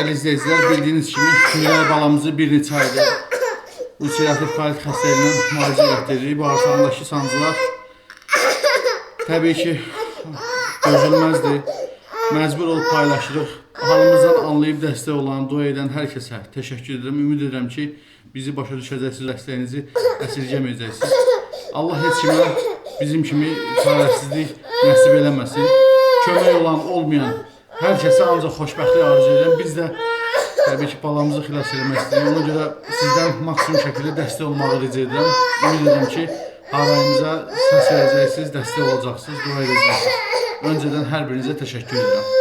Dəyərli izləyicilər, bildiyiniz kimi Güllər balamızı bir neçə aydır ulserativ kolit xəstəliyindən müalicə etdiririk. Bağırsağındakı sancılar təbii ki dözülməzdir. Məcbur olub paylaşırıq. Halımızdan anlayıb dəstək olan, dua edən hər kəsə təşəkkür edirəm. Ümid edirəm ki bizi başa düşəcəksiniz, dəstəyinizi əsirgəməyəcəksiniz. Allah heç kimə bizim kimi çarəsizlik nəsib eləməsin. Kömək olan, olmayan hər kəsə ancaq xoşbəxtlik arzu edirəm. Biz də təbii ki balamızı xilas eləmək istəyirik. Ona görə sizdən maksimum şəkildə dəstək olmağı rica edirəm. Ümid edirəm ki harayımıza səs verəcəksiniz, dəstək olacaqsınız, dua edəcəksiniz. Öncədən hər birinizə təşəkkür edirəm.